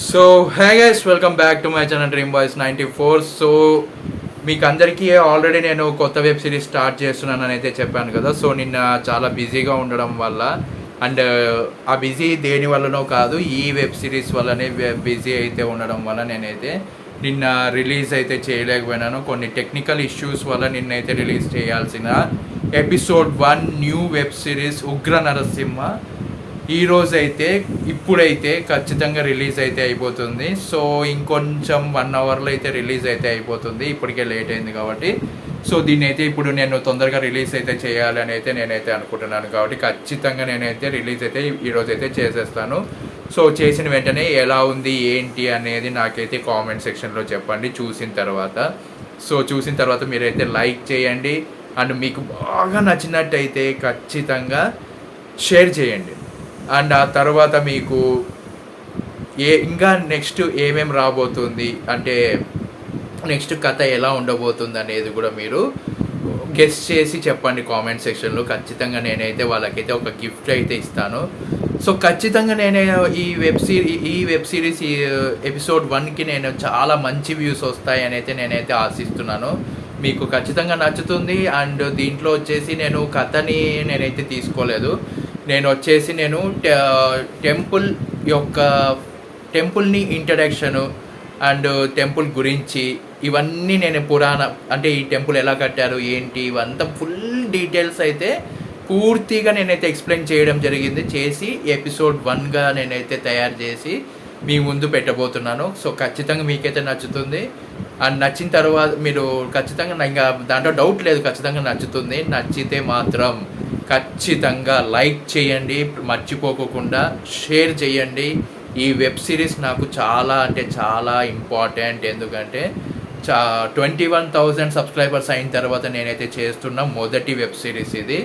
So hey guys welcome back to my channel dream boys 94. So మీకు అందరికీ already నేను కొత్త వెబ్ సిరీస్ స్టార్ట్ చేస్తున్నానని అయితే చెప్పాను కదా. సో నిన్న చాలా బిజీగా ఉండడం వల్ల అండ్ ఆ బిజీ దేని వల్లనో కాదు, ఈ వెబ్ సిరీస్ వల్లనే బిజీ అయితే ఉండడం వల్ల నేనైతే నిన్న రిలీజ్ అయితే చేయలేకపోయినాను. కొన్ని టెక్నికల్ ఇష్యూస్ వల్ల నిన్నైతే రిలీజ్ చేయాల్సిన ఎపిసోడ్ 1 న్యూ వెబ్ సిరీస్ ఉగ్ర నరసింహ ఈరోజైతే ఇప్పుడైతే ఖచ్చితంగా రిలీజ్ అయితే అయిపోతుంది. సో ఇంకొంచెం 1 అవర్లో అయితే రిలీజ్ అయితే అయిపోతుంది. ఇప్పటికే లేట్ అయింది కాబట్టి సో దీన్ని అయితే ఇప్పుడు నేను తొందరగా రిలీజ్ అయితే చేయాలని అయితే నేనైతే అనుకుంటున్నాను. కాబట్టి ఖచ్చితంగా నేనైతే రిలీజ్ అయితే ఈరోజు అయితే చేసేస్తాను. సో చేసిన వెంటనే ఎలా ఉంది ఏంటి అనేది నాకైతే కామెంట్ సెక్షన్లో చెప్పండి చూసిన తర్వాత. సో చూసిన తర్వాత మీరైతే లైక్ చేయండి అండ్ మీకు బాగా నచ్చినట్టయితే ఖచ్చితంగా షేర్ చేయండి. అండ్ ఆ తర్వాత మీకు ఇంకా నెక్స్ట్ ఏమేమి రాబోతుంది అంటే నెక్స్ట్ కథ ఎలా ఉండబోతుంది అనేది కూడా మీరు గెస్ట్ చేసి చెప్పండి కామెంట్ సెక్షన్లో. ఖచ్చితంగా నేనైతే వాళ్ళకైతే ఒక గిఫ్ట్ అయితే ఇస్తాను. సో ఖచ్చితంగా నేను ఈ వెబ్ సిరీస్ ఎపిసోడ్ 1కి నేను చాలా మంచి వ్యూస్ వస్తాయని అయితే నేనైతే ఆశిస్తున్నాను. మీకు ఖచ్చితంగా నచ్చుతుంది. అండ్ దీంట్లో వచ్చేసి నేను కథని నేనైతే తీసుకోలేదు. నేను టెంపుల్ని ఇంట్రడక్షను అండ్ టెంపుల్ గురించి ఇవన్నీ నేను అంటే ఈ టెంపుల్ ఎలా కట్టారు ఏంటి ఇవంతా ఫుల్ డీటెయిల్స్ అయితే పూర్తిగా నేనైతే ఎక్స్ప్లెయిన్ చేయడం జరిగింది. చేసి ఎపిసోడ్ 1గా నేనైతే తయారు చేసి మీ ముందు పెట్టబోతున్నాను. సో ఖచ్చితంగా మీకైతే నచ్చుతుంది. అండ్ నచ్చిన తర్వాత మీరు ఖచ్చితంగా ఇంకా దాంట్లో డౌట్ లేదు, ఖచ్చితంగా నచ్చుతుంది. నచ్చితే మాత్రం ఖచ్చితంగా లైక్ చేయండి, మర్చిపోకుండా షేర్ చేయండి. ఈ వెబ్ సిరీస్ నాకు చాలా అంటే చాలా ఇంపార్టెంట్. ఎందుకంటే 21,000 సబ్స్క్రైబర్స్ అయిన తర్వాత నేనైతే చేస్తున్న మొదటి వెబ్ సిరీస్ ఇది.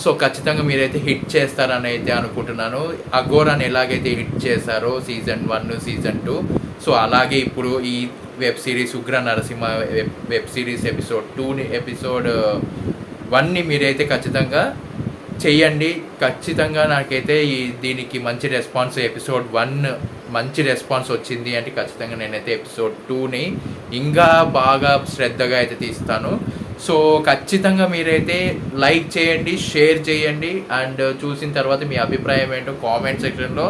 సో ఖచ్చితంగా మీరైతే హిట్ చేస్తారని అయితే అనుకుంటున్నాను. అఘోరాని ఎలాగైతే హిట్ చేశారో సీజన్ 1 సీజన్ 2, సో అలాగే ఇప్పుడు ఈ వెబ్ సిరీస్ ఉగ్ర నరసింహ వెబ్ సిరీస్ ఎపిసోడ్ 1ని మీరైతే ఖచ్చితంగా చెయ్యండి. ఖచ్చితంగా నాకైతే దీనికి మంచి రెస్పాన్స్ ఎపిసోడ్ 1 మంచి రెస్పాన్స్ వచ్చింది అంటే ఖచ్చితంగా నేనైతే ఎపిసోడ్ 2ని ఇంకా బాగా శ్రద్ధగా అయితే తీస్తాను. సో ఖచ్చితంగా మీరైతే లైక్ చేయండి, షేర్ చేయండి అండ్ చూసిన తర్వాత మీ అభిప్రాయం ఏంటో కామెంట్ సెక్షన్లో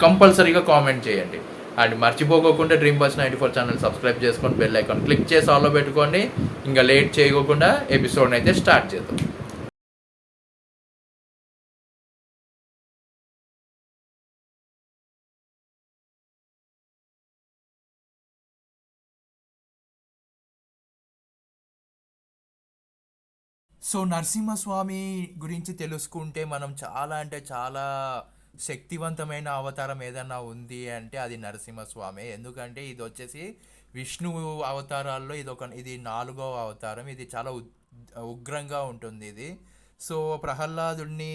కంపల్సరీగా కామెంట్ చేయండి. అండ్ మర్చిపోకుండా డ్రీమ్ బాయ్స్ 94 ఛానల్ సబ్స్క్రైబ్ చేసుకొని బెల్ ఐకాన్ క్లిక్ చేసి ఆల్లో పెట్టుకోండి. ఇంకా లేట్ చేయకుండా ఎపిసోడ్ని అయితే స్టార్ట్ చేద్దాం. సో నరసింహస్వామి గురించి తెలుసుకుంటే మనం చాలా అంటే చాలా శక్తివంతమైన అవతారం ఏదన్నా ఉంది అంటే అది నరసింహస్వామి. ఎందుకంటే ఇది వచ్చేసి విష్ణువు అవతారాల్లో ఇది 4వ అవతారం. ఇది చాలా ఉగ్రంగా ఉంటుంది ఇది. సో ప్రహ్లాదుడిని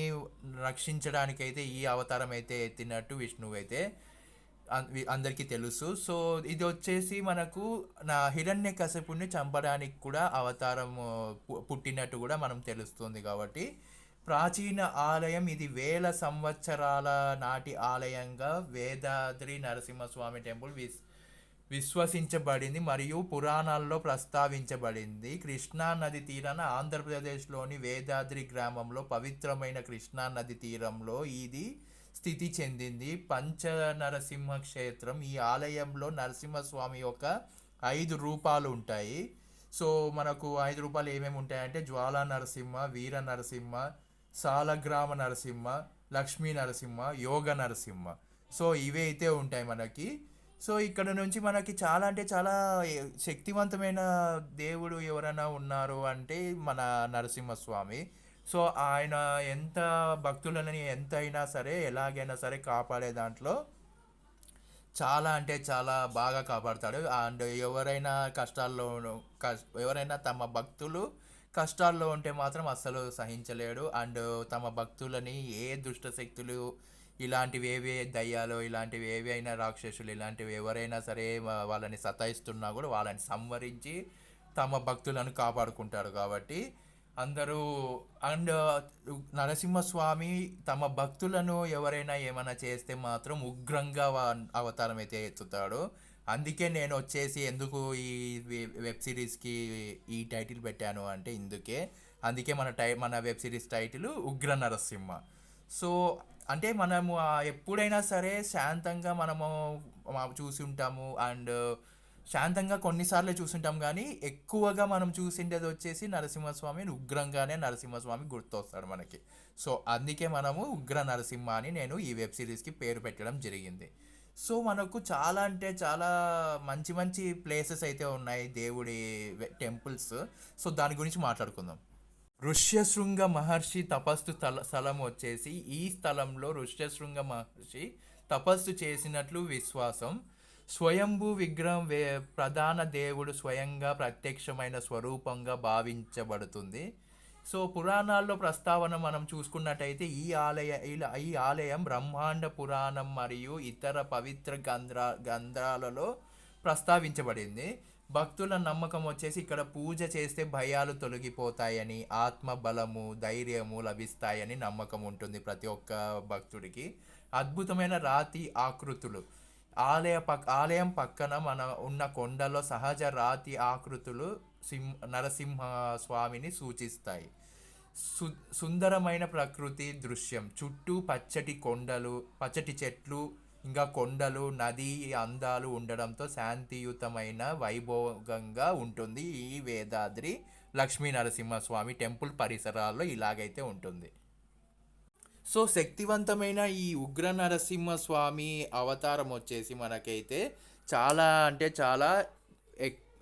రక్షించడానికైతే ఈ అవతారం అయితే ఎత్తినట్టు విష్ణువు అయితే అందరికీ తెలుసు. సో ఇది వచ్చేసి మనకు హిరణ్యకశిపుని చంపడానికి కూడా అవతారం పుట్టినట్టు కూడా మనం తెలుస్తుంది. కాబట్టి ప్రాచీన ఆలయం ఇది 1000 సంవత్సరాల నాటి ఆలయంగా వేదాద్రి నరసింహస్వామి టెంపుల్ విశ్వసించబడింది మరియు పురాణాల్లో ప్రస్తావించబడింది. కృష్ణా నది తీరాన ఆంధ్రప్రదేశ్లోని వేదాద్రి గ్రామంలో పవిత్రమైన కృష్ణా నది తీరంలో ఇది స్థితి చెందింది. పంచనరసింహ క్షేత్రం. ఈ ఆలయంలో నరసింహస్వామి యొక్క 5 రూపాలు ఉంటాయి. సో మనకు 5 రూపాలు ఏమేమి ఉంటాయంటే జ్వాలా నరసింహ, వీర నరసింహ, సాలగ్రామ నరసింహ, లక్ష్మీ నరసింహ, యోగ నరసింహ. సో ఇవే అయితే ఉంటాయి మనకి. సో ఇక్కడ నుంచి మనకి చాలా అంటే చాలా శక్తివంతమైన దేవుడు ఎవరైనా ఉన్నారు అంటే మన నరసింహస్వామి. సో ఆయన ఎంత భక్తులని ఎంతైనా సరే ఎలాగైనా సరే కాపాడే దాంట్లో చాలా అంటే చాలా బాగా కాపాడతాడు. అండ్ ఎవరైనా తమ భక్తులు కష్టాల్లో ఉంటే మాత్రం అస్సలు సహించలేడు. అండ్ తమ భక్తులని ఏ దుష్ట శక్తులు ఇలాంటివి ఏవి దయ్యాలు ఇలాంటివి ఏవి అయినా రాక్షసులు ఇలాంటివి ఎవరైనా సరే వాళ్ళని సతాయిస్తున్నా కూడా వాళ్ళని సంవరించి తమ భక్తులను కాపాడుకుంటాడు. కాబట్టి అందరూ అండ్ నరసింహస్వామి తమ భక్తులను ఎవరైనా ఏమైనా చేస్తే మాత్రం ఉగ్రంగా అవతారం అయితే ఎత్తుతాడు. అందుకే నేను వచ్చేసి ఎందుకు ఈ వెబ్ సిరీస్కి ఈ టైటిల్ పెట్టాను అంటే ఇందుకే. అందుకే మన వెబ్ సిరీస్ టైటిల్ ఉగ్ర నరసింహ. సో అంటే మనము ఎప్పుడైనా సరే శాంతంగా మనము చూసి ఉంటాము అండ్ శాంతంగా కొన్నిసార్లు చూసుంటాం, కానీ ఎక్కువగా మనం చూసిండేది వచ్చేసి నరసింహస్వామి. ఉగ్రంగానే నరసింహస్వామి గుర్తొస్తాడు మనకి. సో అందుకే మనము ఉగ్ర నరసింహ అని నేను ఈ వెబ్ సిరీస్కి పేరు పెట్టడం జరిగింది. సో మనకు చాలా అంటే చాలా మంచి మంచి ప్లేసెస్ అయితే ఉన్నాయి, దేవుడి టెంపుల్స్. సో దాని గురించి మాట్లాడుకుందాం. ఋష్యశృంగ మహర్షి తపస్సు స్థలం వచ్చేసి ఈ స్థలంలో ఋష్యశృంగ మహర్షి తపస్సు చేసినట్లు విశ్వాసం. స్వయంభూ విగ్రహం ప్రధాన దేవుడు స్వయంగా ప్రత్యక్షమైన స్వరూపంగా భావించబడుతుంది. సో పురాణాల్లో ప్రస్తావన మనం చూసుకున్నట్టయితే ఈ ఆలయం బ్రహ్మాండ పురాణం మరియు ఇతర పవిత్ర గ్రంథాలలో ప్రస్తావించబడింది. భక్తుల నమ్మకం వచ్చేసి ఇక్కడ పూజ చేస్తే భయాలు తొలగిపోతాయని, ఆత్మ బలము ధైర్యము లభిస్తాయని నమ్మకం ఉంటుంది ప్రతి ఒక్క భక్తుడికి. అద్భుతమైన రాతి ఆకృతులు ఆలయం పక్కన ఉన్న కొండలో సహజ రాతి ఆకృతులు నరసింహ స్వామిని సూచిస్తాయి. సుందరమైన ప్రకృతి దృశ్యం, చుట్టూ పచ్చటి చెట్లు, ఇంకా కొండలు, నది అందాలు ఉండడంతో శాంతియుతమైన వైభోగంగా ఉంటుంది. ఈ వేదాద్రి లక్ష్మీ నరసింహస్వామి టెంపుల్ పరిసరాల్లో ఇలాగైతే ఉంటుంది. సో శక్తివంతమైన ఈ ఉగ్ర నరసింహస్వామి అవతారం వచ్చేసి మనకైతే చాలా అంటే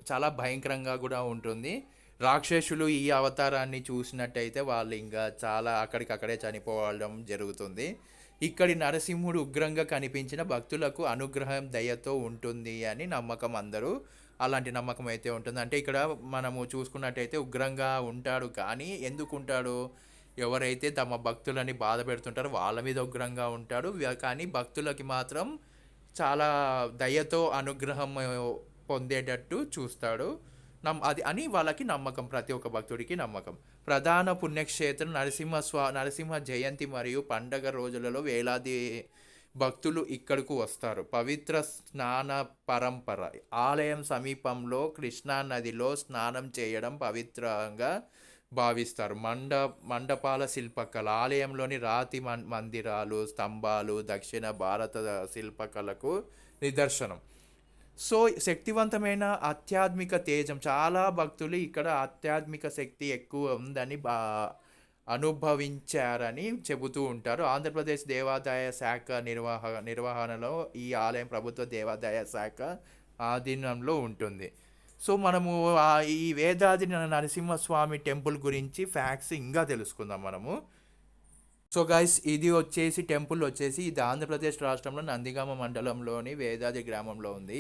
చాలా భయంకరంగా కూడా ఉంటుంది. రాక్షసులు ఈ అవతారాన్ని చూసినట్టయితే వాళ్ళు ఇంకా చాలా అక్కడికక్కడే చనిపోవడం జరుగుతుంది. ఇక్కడి నరసింహుడు ఉగ్రంగా కనిపించిన భక్తులకు అనుగ్రహం దయతో ఉంటుంది అని నమ్మకం. అలాంటి నమ్మకం అయితే ఉంటుంది. అంటే ఇక్కడ మనము చూసుకున్నట్టయితే ఉగ్రంగా ఉంటాడు, కానీ ఎందుకు ఉంటాడు, ఎవరైతే తమ భక్తులని బాధ పెడుతుంటారో వాళ్ళ మీద ఉగ్రంగా ఉంటాడు, కానీ భక్తులకి మాత్రం చాలా దయతో అనుగ్రహం పొందేటట్టు చూస్తాడు. అది అని వాళ్ళకి నమ్మకం, ప్రతి ఒక్క భక్తుడికి నమ్మకం. ప్రధాన పుణ్యక్షేత్రం నరసింహ జయంతి మరియు పండగ రోజులలో వేలాది భక్తులు ఇక్కడకు వస్తారు. పవిత్ర స్నాన పరంపర, ఆలయం సమీపంలో కృష్ణా నదిలో స్నానం చేయడం పవిత్రంగా భావిస్తారు. మండపాల శిల్పకళ, ఆలయంలోని రాతి మందిరాలు స్తంభాలు దక్షిణ భారత శిల్పకళకు నిదర్శనం. సో శక్తివంతమైన ఆధ్యాత్మిక తేజం, చాలా భక్తులు ఇక్కడ ఆధ్యాత్మిక శక్తి ఎక్కువ ఉందని అనుభవించారని చెబుతూ ఉంటారు. ఆంధ్రప్రదేశ్ దేవాదాయ శాఖ నిర్వహణలో ఈ ఆలయం ప్రభుత్వ దేవాదాయ శాఖ ఆధీనంలో ఉంటుంది. సో మనము ఈ వేదాద్రి నరసింహస్వామి టెంపుల్ గురించి ఫ్యాక్ట్స్ ఇంకా తెలుసుకుందాం మనము. సో గైస్, ఇది వచ్చేసి టెంపుల్ వచ్చేసి ఇది ఆంధ్రప్రదేశ్ రాష్ట్రంలో నందిగామ మండలంలోని వేదాద్రి గ్రామంలో ఉంది.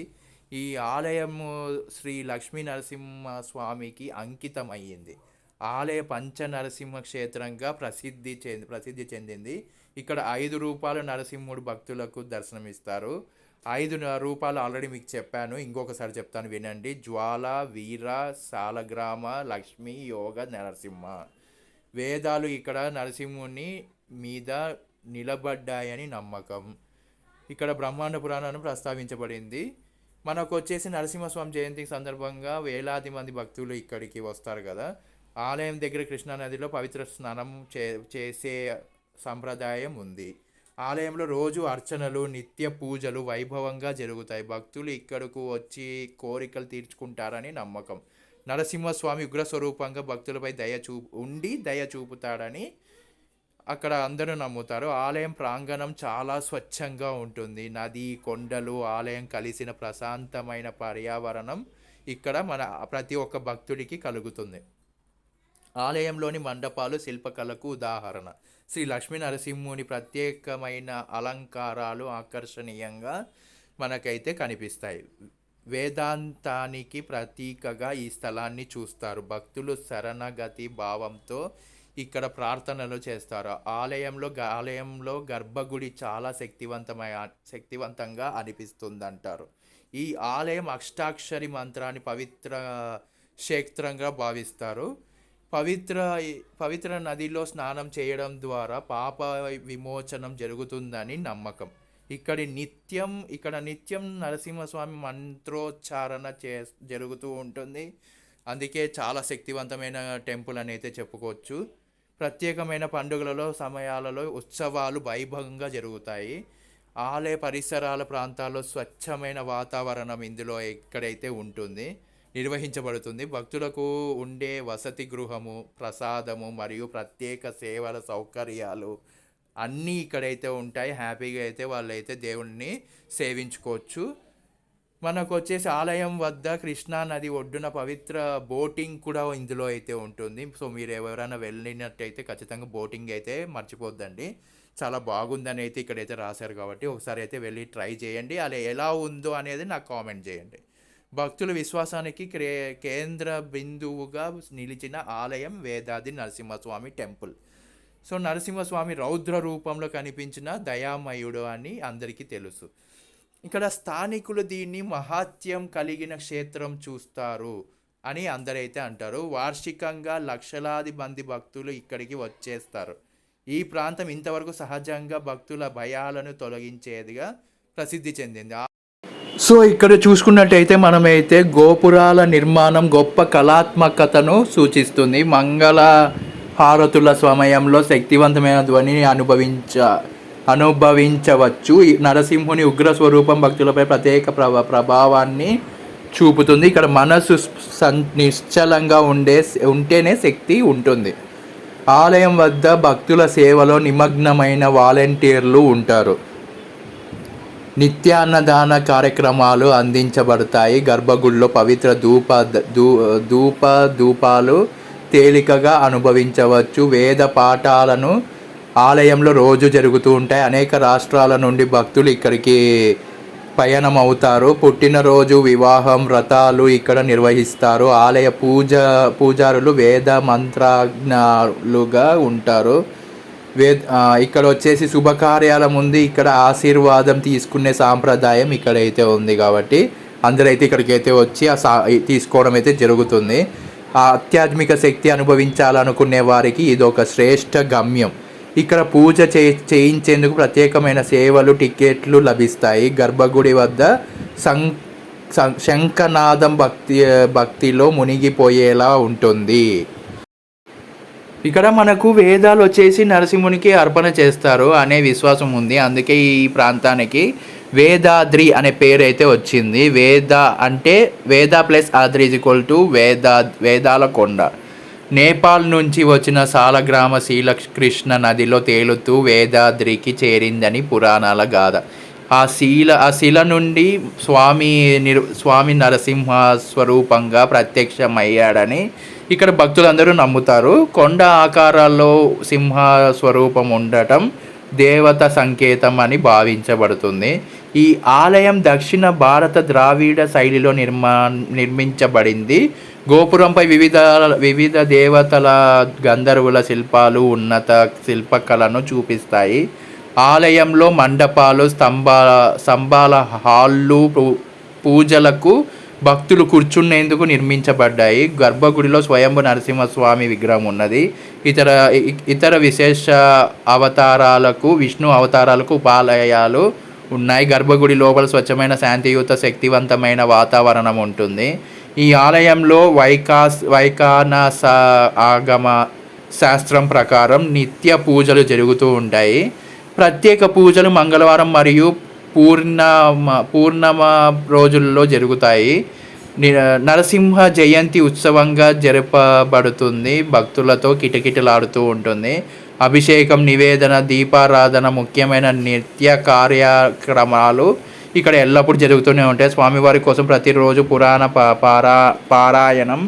ఈ ఆలయము శ్రీ లక్ష్మీ నరసింహస్వామికి అంకితం అయ్యింది. ఆలయ పంచ నరసింహ క్షేత్రంగా ప్రసిద్ధి చెందింది. ఇక్కడ 5 రూపాయల నరసింహుడు భక్తులకు దర్శనమిస్తారు. 5 రూపాయలు ఆల్రెడీ మీకు చెప్పాను, ఇంకొకసారి చెప్తాను వినండి. జ్వాల, వీర, సాలగ్రామ, లక్ష్మి, యోగ, నరసింహ. వేదాలు ఇక్కడ నరసింహుని మీద నిలబడ్డాయని నమ్మకం. ఇక్కడ బ్రహ్మాండ పురాణాన్ని ప్రస్తావించబడింది. మనకు వచ్చేసి నరసింహస్వామి జయంతి సందర్భంగా వేలాది మంది భక్తులు ఇక్కడికి వస్తారు కదా. ఆలయం దగ్గర కృష్ణానదిలో పవిత్ర స్నానం చేసే సంప్రదాయం ఉంది. ఆలయంలో రోజు అర్చనలు నిత్య పూజలు వైభవంగా జరుగుతాయి. భక్తులు ఇక్కడకు వచ్చి కోరికలు తీర్చుకుంటారని నమ్మకం. నరసింహస్వామి ఉగ్రస్వరూపంగా భక్తులపై దయ చూపుతాడని అక్కడ అందరూ నమ్ముతారు. ఆలయం ప్రాంగణం చాలా స్వచ్ఛంగా ఉంటుంది. నది, కొండలు, ఆలయం కలిసిన ప్రశాంతమైన పర్యావరణం ఇక్కడ ప్రతి ఒక్క భక్తుడికి కలుగుతుంది. ఆలయంలోని మండపాలు శిల్పకళకు ఉదాహరణ. శ్రీ లక్ష్మీ నరసింహుని ప్రత్యేకమైన అలంకారాలు ఆకర్షణీయంగా మనకైతే కనిపిస్తాయి. వేదాంతానికి ప్రతీకగా ఈ స్థలాన్ని చూస్తారు. భక్తులు శరణగతి భావంతో ఇక్కడ ప్రార్థనలు చేస్తారు. ఆలయంలో గర్భగుడి చాలా శక్తివంతంగా అనిపిస్తుందంటారు. ఈ ఆలయం అష్టాక్షరి మంత్రాన్ని పవిత్ర క్షేత్రంగా భావిస్తారు. పవిత్ర పవిత్ర నదిలో స్నానం చేయడం ద్వారా పాప విమోచనం జరుగుతుందని నమ్మకం. ఇక్కడ నిత్యం నరసింహస్వామి మంత్రోచ్చారణ జరుగుతూ ఉంటుంది. అందుకే చాలా శక్తివంతమైన టెంపుల్ అని అయితే చెప్పుకోవచ్చు. ప్రత్యేకమైన పండుగలలో సమయాలలో ఉత్సవాలు వైభవంగా జరుగుతాయి. ఆలయ పరిసరాల ప్రాంతాల్లో స్వచ్ఛమైన వాతావరణం ఇందులో ఎక్కడైతే ఉంటుంది నిర్వహించబడుతుంది. భక్తులకు ఉండే వసతి గృహము, ప్రసాదము మరియు ప్రత్యేక సేవల సౌకర్యాలు అన్నీ ఇక్కడైతే ఉంటాయి. హ్యాపీగా అయితే వాళ్ళైతే దేవుణ్ణి సేవించుకోవచ్చు. మనకు వచ్చేసి ఆలయం వద్ద కృష్ణా నది ఒడ్డున పవిత్ర బోటింగ్ కూడా ఇందులో అయితే ఉంటుంది. సో మీరు ఎవరైనా వెళ్ళినట్టయితే ఖచ్చితంగా బోటింగ్ అయితే మర్చిపోద్దండి. చాలా బాగుందని అయితే ఇక్కడైతే రాశారు కాబట్టి ఒకసారి అయితే వెళ్ళి ట్రై చేయండి. అలా ఎలా ఉందో అనేది నాకు కామెంట్ చేయండి. భక్తుల విశ్వాసానికి కేంద్ర బిందువుగా నిలిచిన ఆలయం వేదాద్రి నరసింహస్వామి టెంపుల్. సో నరసింహస్వామి రౌద్ర రూపంలో కనిపించిన దయామయుడు అని అందరికీ తెలుసు. ఇక్కడ స్థానికులు దీన్ని మహాత్యం కలిగిన క్షేత్రం చూస్తారు అని అందరైతే అంటారు. వార్షికంగా లక్షలాది మంది భక్తులు ఇక్కడికి వచ్చేస్తారు. ఈ ప్రాంతం ఇంతవరకు సహజంగా భక్తుల భయాలను తొలగించేదిగా ప్రసిద్ధి చెందింది. సో ఇక్కడ చూసుకున్నట్టయితే మనమైతే గోపురాల నిర్మాణం గొప్ప కళాత్మకతను సూచిస్తుంది. మంగళ హారతుల సమయంలో శక్తివంతమైన ధ్వనిని అనుభవించవచ్చు. నరసింహుని ఉగ్ర స్వరూపం భక్తులపై ప్రత్యేక ప్రభావాన్ని చూపుతుంది. ఇక్కడ మనసు నిశ్చలంగా ఉంటేనే శక్తి ఉంటుంది. ఆలయం వద్ద భక్తుల సేవలో నిమగ్నమైన వాలంటీర్లు ఉంటారు. నిత్యాన్నదాన కార్యక్రమాలు అందించబడతాయి. గర్భగుడిలో పవిత్ర ధూపాలు తేలికగా అనుభవించవచ్చు. వేద పాఠాలను ఆలయంలో రోజు జరుగుతూ ఉంటాయి. అనేక రాష్ట్రాల నుండి భక్తులు ఇక్కడికి పయనమవుతారు. పుట్టినరోజు, వివాహం, వ్రతాలు ఇక్కడ నిర్వహిస్తారు. ఆలయ పూజారులు వేద మంత్రజ్ఞులుగా ఉంటారు. ఇక్కడ వచ్చేసి శుభకార్యాల ముందు ఇక్కడ ఆశీర్వాదం తీసుకునే సాంప్రదాయం ఇక్కడైతే ఉంది కాబట్టి అందరైతే ఇక్కడికైతే వచ్చి తీసుకోవడం అయితే జరుగుతుంది. ఆధ్యాత్మిక శక్తి అనుభవించాలనుకునే వారికి ఇది ఒక శ్రేష్ఠ గమ్యం. ఇక్కడ పూజ చేయించేందుకు ప్రత్యేకమైన సేవలు, టికెట్లు లభిస్తాయి. గర్భగుడి వద్ద శంఖనాదం భక్తిలో మునిగిపోయేలా ఉంటుంది. ఇక్కడ మనకు వేదాలు వచ్చేసి నరసింహునికి అర్పణ చేస్తారు అనే విశ్వాసం ఉంది. అందుకే ఈ ప్రాంతానికి వేదాద్రి అనే పేరు అయితే వచ్చింది. వేద అంటే వేద ప్లస్ ఆద్రి = వేదాల కొండ. నేపాల్ నుంచి వచ్చిన సాలగ్రామ శీలకృష్ణ నదిలో తేలుతూ వేదాద్రికి చేరిందని పురాణాల గాథ. ఆ శిల నుండి స్వామి నరసింహ స్వరూపంగా ప్రత్యక్షమయ్యాడని ఇక్కడ భక్తులందరూ నమ్ముతారు. కొండ ఆకారాల్లో సింహ స్వరూపం ఉండటం దేవత సంకేతం అని భావించబడుతుంది. ఈ ఆలయం దక్షిణ భారత ద్రావిడ శైలిలో నిర్మించబడింది. గోపురంపై వివిధ దేవతల గంధర్వుల శిల్పాలు ఉన్నత శిల్పకళను చూపిస్తాయి. ఆలయంలో మండపాలు, స్తంభాల హాళ్ళు పూజలకు భక్తులు కూర్చునేందుకు నిర్మించబడ్డాయి. గర్భగుడిలో స్వయంభు నరసింహస్వామి విగ్రహం ఉన్నది. ఇతర విశేష అవతారాలకు, విష్ణు అవతారాలకు ఉపాలయాలు ఉన్నాయి. గర్భగుడి లోపల స్వచ్ఛమైన, శాంతియుత, శక్తివంతమైన వాతావరణం ఉంటుంది. ఈ ఆలయంలో వైఖానస ఆగమ శాస్త్రం ప్రకారం నిత్య పూజలు జరుగుతూ ఉంటాయి. ప్రత్యేక పూజలు మంగళవారం మరియు పూర్ణమ రోజుల్లో జరుగుతాయి. నరసింహ జయంతి ఉత్సవంగా జరపబడుతుంది. భక్తులతో కిటకిటలాడుతూ ఉంటుంది. అభిషేకం, నివేదన, దీపారాధన, ముఖ్యమైన నిత్య కార్యక్రమాలు ఇక్కడ ఎల్లప్పుడూ జరుగుతూనే ఉంటాయి. స్వామివారి కోసం ప్రతిరోజు పురాణ పారాయణం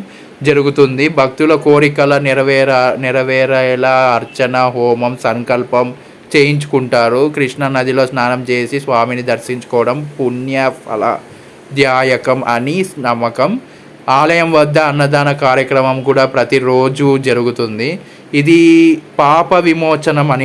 జరుగుతుంది. భక్తుల కోరికల నెరవేరేలా అర్చన, హోమం, సంకల్పం చేయించుకుంటారు. కృష్ణా నదిలో స్నానం చేసి స్వామిని దర్శించుకోవడం పుణ్యఫలదాయకం అని నమ్మకం. ఆలయం వద్ద అన్నదాన కార్యక్రమం కూడా ప్రతిరోజు జరుగుతుంది. ఇది పాప విమోచనం అని